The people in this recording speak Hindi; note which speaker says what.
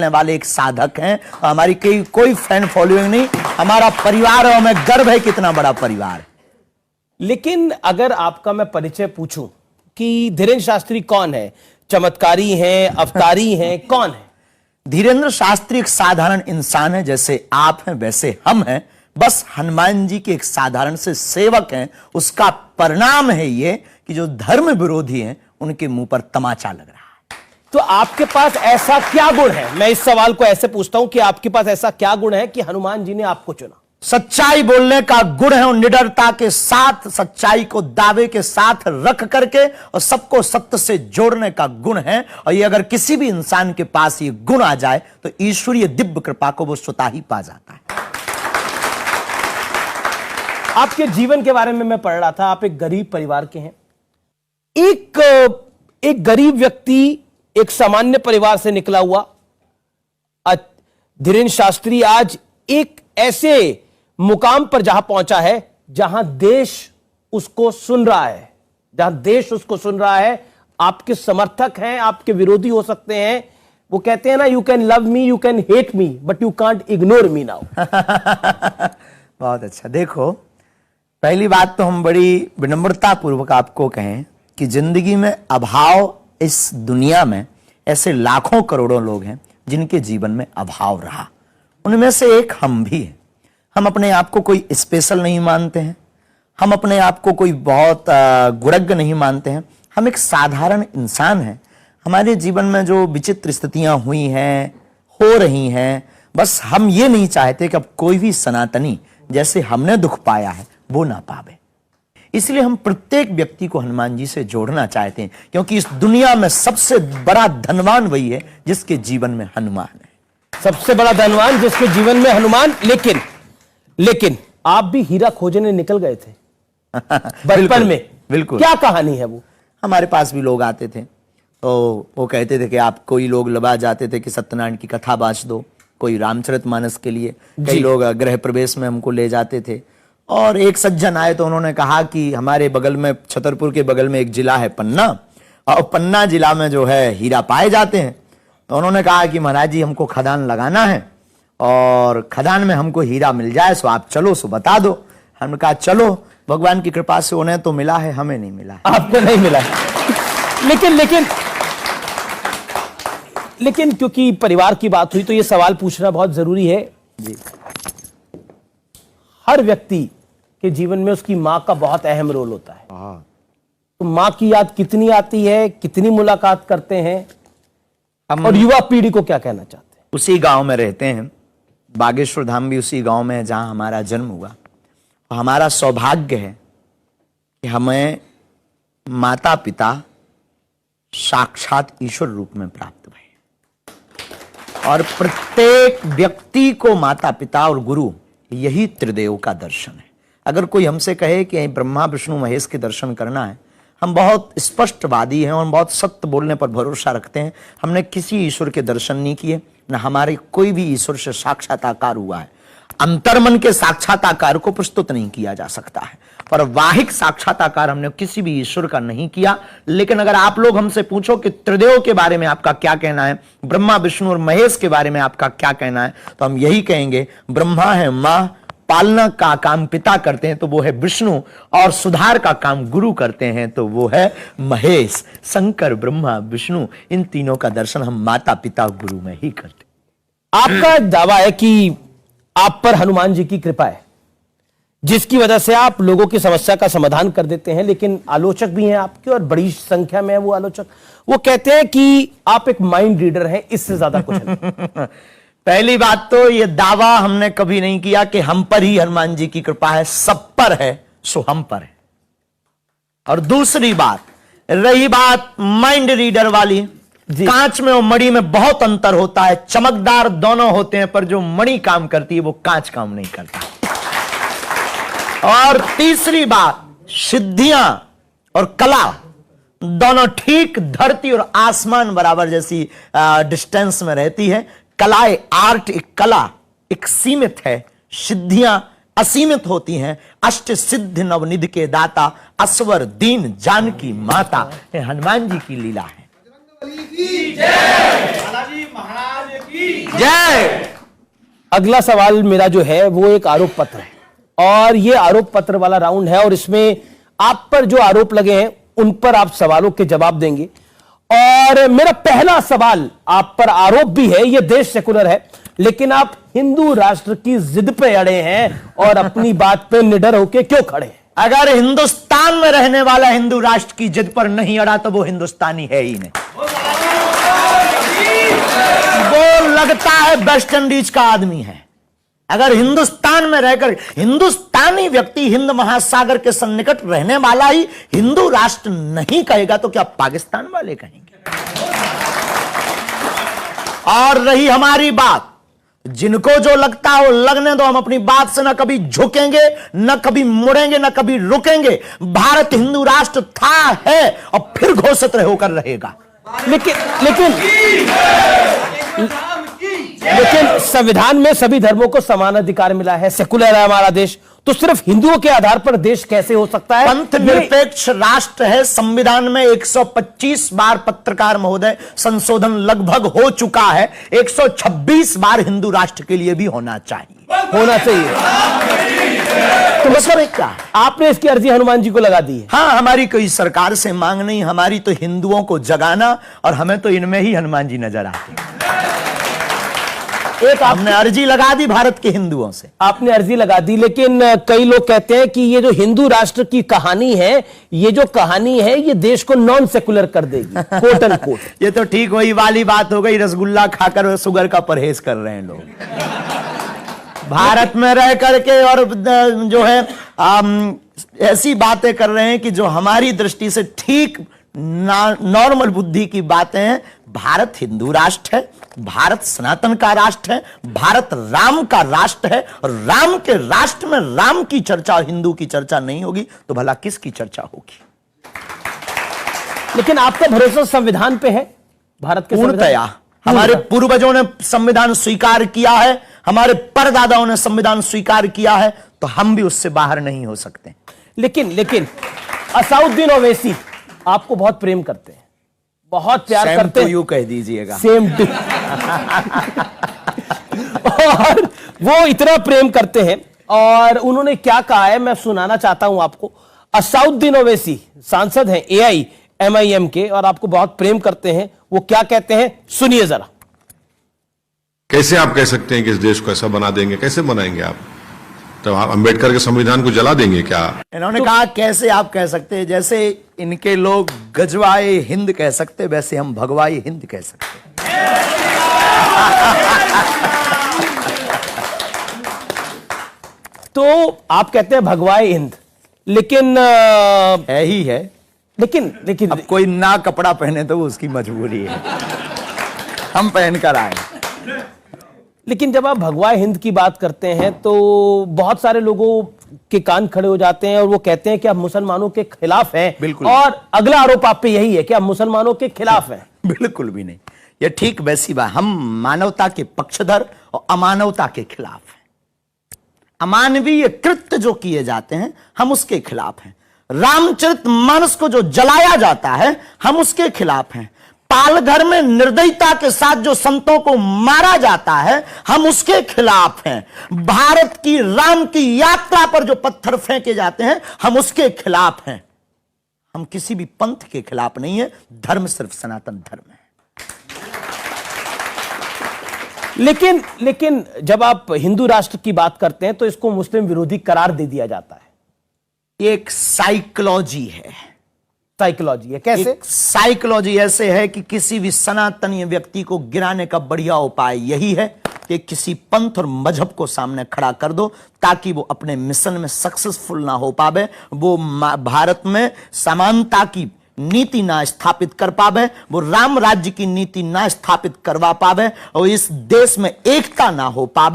Speaker 1: वाले एक साधक हैं। हमारी कोई फैन फॉलोइंग नहीं, हमारा परिवार और हमें गर्व है कितना बड़ा परिवार है।
Speaker 2: लेकिन अगर आपका मैं परिचय पूछूं कि धीरेन्द्र शास्त्री कौन है, चमत्कारी हैं, अवतारी हैं, कौन है?
Speaker 1: धीरेन्द्र शास्त्री एक साधारण इंसान है, जैसे आप हैं वैसे हम हैं। बस हनुमान जी के एक साधारण से सेवक हैं। उसका परिणाम है ये कि जो धर्म विरोधी हैं उनके मुंह पर तमाचा लग रहा है।
Speaker 2: तो आपके पास ऐसा क्या गुण है? मैं इस सवाल को ऐसे पूछता हूं कि आपके पास ऐसा क्या गुण है कि हनुमान जी ने आपको चुना?
Speaker 1: सच्चाई बोलने का गुण है और निडरता के साथ सच्चाई को दावे के साथ रख करके और सबको सत्य से जोड़ने का गुण है। और ये अगर किसी भी इंसान के पास ये गुण आ जाए तो ईश्वरीय दिव्य कृपा को वो स्वतः ही पा जाता है।
Speaker 2: आपके जीवन के बारे में मैं पढ़ रहा था, आप एक गरीब परिवार के हैं। एक गरीब व्यक्ति एक सामान्य परिवार से निकला हुआ धीरेन्द्र शास्त्री आज एक ऐसे मुकाम पर जहां पहुंचा है जहां देश उसको सुन रहा है, आपके समर्थक हैं, आपके विरोधी हो सकते हैं। वो कहते हैं ना, you can love me, you can hate me, but you can't ignore me now.
Speaker 1: बहुत अच्छा। देखो, पहली बात तो हम बड़ी विनम्रता पूर्वक आपको कहें कि जिंदगी में अभाव, इस दुनिया में ऐसे लाखों करोड़ों लोग हैं जिनके जीवन में अभाव रहा। उनमें से एक हम भी हैं। हम अपने आप को कोई स्पेशल नहीं मानते हैं, हम अपने आप को कोई बहुत गुणज्ञ नहीं मानते हैं। हम एक साधारण इंसान हैं। हमारे जीवन में जो विचित्र स्थितियां हुई हैं, हो रही हैं, बस हम ये नहीं चाहते कि अब कोई भी सनातनी जैसे हमने दुख पाया है वो ना पावे। इसलिए हम प्रत्येक व्यक्ति को हनुमान जी से जोड़ना चाहते हैं, क्योंकि इस दुनिया में सबसे बड़ा धनवान वही है जिसके जीवन में हनुमान है।
Speaker 2: सबसे बड़ा धनवान जिसके जीवन में हनुमान। लेकिन आप भी हीरा खोजने निकल गए थे बचपन में।
Speaker 1: बिल्कुल।
Speaker 2: क्या कहानी है वो?
Speaker 1: हमारे पास भी लोग आते थे तो वो कहते थे कि आप, कोई लोग लबा जाते थे कि सत्यनारायण की कथा बांच दो, कोई रामचरितमानस के लिए, कई लोग गृह प्रवेश में हमको ले जाते थे। और एक सज्जन आए तो उन्होंने कहा कि हमारे बगल में, छतरपुर के बगल में एक जिला है पन्ना, और पन्ना जिला में जो है हीरा पाए जाते हैं। तो उन्होंने कहा कि महाराज जी हमको खदान लगाना है और खदान में हमको हीरा मिल जाए, सो आप चलो, सो बता दो। हमने कहा चलो, भगवान की कृपा से उन्हें तो मिला है, हमें नहीं मिला है।
Speaker 2: आपको नहीं मिला है। लेकिन क्योंकि परिवार की बात हुई तो ये सवाल पूछना बहुत जरूरी है
Speaker 1: जी।
Speaker 2: हर व्यक्ति के जीवन में उसकी मां का बहुत अहम रोल होता है। तो मां की याद कितनी आती है, कितनी मुलाकात करते हैं, और युवा पीढ़ी को क्या कहना चाहते हैं?
Speaker 1: उसी गांव में रहते हैं, बागेश्वर धाम भी उसी गांव में है जहां हमारा जन्म हुआ। हमारा सौभाग्य है कि हमें माता पिता साक्षात ईश्वर रूप में प्राप्त हुए, और प्रत्येक व्यक्ति को माता पिता और गुरु, यही त्रिदेव का दर्शन है। अगर कोई हमसे कहे कि ब्रह्मा विष्णु महेश के दर्शन करना है, हम बहुत स्पष्टवादी हैं और बहुत सत्य बोलने पर भरोसा रखते हैं। हमने किसी ईश्वर के दर्शन नहीं किए, न हमारे कोई भी ईश्वर से साक्षात्कार हुआ है। अंतर्मन के साक्षात्कार को प्रस्तुत नहीं किया जा सकता है, पर वाहिक साक्षात्कार हमने किसी भी ईश्वर का नहीं किया। लेकिन अगर आप लोग हमसे पूछो कि त्रिदेव के बारे में आपका क्या कहना है, ब्रह्मा विष्णु और महेश के बारे में आपका क्या कहना है, तो हम यही कहेंगे, ब्रह्मा है मां, पालना का काम पिता करते हैं तो वो है विष्णु, और सुधार का काम गुरु करते हैं तो वो है महेश। शंकर, ब्रह्मा, विष्णु, इन तीनों का दर्शन हम माता पिता गुरु में ही करते।
Speaker 2: आपका दावा है कि आप पर हनुमान जी की कृपा है, जिसकी वजह से आप लोगों की समस्या का समाधान कर देते हैं। लेकिन आलोचक भी हैं आपके, और बड़ी संख्या में है वो आलोचक। वो कहते हैं कि आप एक माइंड रीडर हैं, इससे ज्यादा कुछ नहीं।
Speaker 1: पहली बात तो ये दावा हमने कभी नहीं किया कि हम पर ही हनुमान जी की कृपा है, सब पर है सो हम पर है। और दूसरी बात, रही बात माइंड रीडर वाली, कांच में और मणि में बहुत अंतर होता है। चमकदार दोनों होते हैं, पर जो मणि काम करती है वो कांच काम नहीं करता। और तीसरी बात, सिद्धियां और कला दोनों ठीक धरती और आसमान बराबर जैसी डिस्टेंस में रहती है। कलाएं, आर्ट एक कला एक सीमित है, सिद्धियां असीमित होती हैं। अष्ट सिद्ध नवनिधि के दाता, असवर दीन जानकी माता, ये हनुमान जी की लीला है।
Speaker 3: जय महाराज की
Speaker 1: जय।
Speaker 2: अगला सवाल मेरा जो है वो एक आरोप पत्र है और ये आरोप पत्र वाला राउंड है और इसमें आप पर जो आरोप लगे हैं उन पर आप सवालों के जवाब देंगे। और मेरा पहला सवाल आप पर आरोप भी है, ये देश सेकुलर है लेकिन आप हिंदू राष्ट्र की जिद पे अड़े हैं और अपनी बात पे निडर होके क्यों खड़े हैं?
Speaker 1: अगर हिंदुस्तान में रहने वाला हिंदू राष्ट्र की जिद पर नहीं अड़ा तो वो हिंदुस्तानी है ही नहीं। वो लगता है वेस्ट इंडीज का आदमी है। अगर हिंदुस्तान में रहकर हिंदुस्तानी व्यक्ति हिंद महासागर के सन्निकट रहने वाला ही हिंदू राष्ट्र नहीं कहेगा तो क्या पाकिस्तान वाले कहेंगे? और रही हमारी बात, जिनको जो लगता हो लगने दो, हम अपनी बात से ना कभी झुकेंगे, न कभी मुड़ेंगे, न कभी रुकेंगे। भारत हिंदू राष्ट्र था, है और फिर घोषित होकर रहेगा।
Speaker 2: लेकिन संविधान में सभी धर्मों को समान अधिकार मिला है, सेकुलर है हमारा देश, तो सिर्फ हिंदुओं के आधार पर देश कैसे हो सकता है?
Speaker 1: पंथ निरपेक्ष राष्ट्र है। संविधान में 125 बार पत्रकार महोदय संशोधन लगभग हो चुका है। 126 बार हिंदू राष्ट्र के लिए भी होना चाहिए। तो मतलब क्या है?
Speaker 2: आपने इसकी अर्जी हनुमान जी को लगा दी है?
Speaker 1: हाँ, हमारी कोई सरकार से मांग नहीं, हमारी तो हिंदुओं को जगाना, और हमें तो इनमें ही हनुमान जी नजर आते हैं। हमने अर्जी लगा दी भारत के हिंदुओं से।
Speaker 2: आपने अर्जी लगा दी, लेकिन कई लोग कहते हैं कि ये जो हिंदू राष्ट्र की कहानी है, ये जो कहानी है ये देश को नॉन सेकुलर कर देगी, कोट एंड कोट।
Speaker 1: ये तो ठीक वही वाली बात हो गई, रसगुल्ला खाकर शुगर का परहेज कर रहे हैं लोग। भारत में रह करके और जो है ऐसी बातें कर रहे हैं कि जो हमारी दृष्टि से ठीक नॉर्मल बुद्धि की बातें हैं। भारत हिंदू राष्ट्र है, भारत सनातन का राष्ट्र है, भारत राम का राष्ट्र है, और राम के राष्ट्र में राम की चर्चा और हिंदू की चर्चा नहीं होगी तो भला किसकी चर्चा होगी?
Speaker 2: लेकिन आपका भरोसा संविधान पे है, भारत के
Speaker 1: पूर्णतया। हमारे पूर्वजों ने संविधान स्वीकार किया है, हमारे परदादाओं ने संविधान स्वीकार किया है, तो हम भी उससे बाहर नहीं हो सकते।
Speaker 2: लेकिन असाउद्दीन ओवैसी आपको बहुत प्रेम करते हैं, बहुत प्यार करते हैं।
Speaker 1: यू कह दीजिएगा।
Speaker 2: Same to. और वो इतना प्रेम करते हैं और उन्होंने क्या कहा है मैं सुनाना चाहता हूं आपको। असाउद्दीन ओवैसी सांसद हैं AIMIM के और आपको बहुत प्रेम करते हैं। वो क्या कहते हैं सुनिए जरा।
Speaker 3: कैसे आप कह सकते हैं कि इस देश को ऐसा बना देंगे? कैसे बनाएंगे आप? तो आप अंबेडकर के संविधान को जला देंगे क्या?
Speaker 1: इन्होंने कहा कैसे आप कह सकते हैं, जैसे इनके लोग गजवाए हिंद कह सकते वैसे हम भगवाई हिंद कह सकते।
Speaker 2: तो आप कहते हैं भगवाए हिंद, लेकिन
Speaker 1: है ही है।
Speaker 2: लेकिन
Speaker 1: अब कोई ना कपड़ा पहने तो वो उसकी मजबूरी है, हम पहन कर आए।
Speaker 2: लेकिन जब आप भगवाए हिंद की बात करते हैं तो बहुत सारे लोगों के कान खड़े हो जाते हैं और वो कहते हैं कि आप मुसलमानों के खिलाफ हैं।
Speaker 1: बिल्कुल।
Speaker 2: और अगला आरोप आप पे यही है कि आप मुसलमानों के खिलाफ हैं।
Speaker 1: बिल्कुल भी नहीं, ये ठीक वैसी बात। हम मानवता के पक्षधर और अमानवता के खिलाफ हैं। अमानवीय कृत्य जो किए जाते हैं हम उसके खिलाफ हैं। रामचरितमानस को जो जलाया जाता है हम उसके खिलाफ हैं। पालघर में निर्दयता के साथ जो संतों को मारा जाता है हम उसके खिलाफ हैं। भारत की राम की यात्रा पर जो पत्थर फेंके जाते हैं हम उसके खिलाफ हैं। हम किसी भी पंथ के खिलाफ नहीं है, धर्म सिर्फ सनातन धर्म है।
Speaker 2: लेकिन जब आप हिंदू राष्ट्र की बात करते हैं तो इसको मुस्लिम विरोधी करार दे दिया जाता है।
Speaker 1: ये एक साइकोलॉजी है।
Speaker 2: साइकोलॉजी है कैसे?
Speaker 1: साइकोलॉजी ऐसे है कि किसी भी सनातनीय व्यक्ति को गिराने का बढ़िया उपाय यही है कि किसी पंथ और मजहब को सामने खड़ा कर दो ताकि वो अपने मिशन में सक्सेसफुल ना हो पावे, वो भारत में समानता की नीति ना स्थापित कर पावे, वो राम राज्य की नीति ना स्थापित करवा पावे और इस देश में एकता ना हो पावे।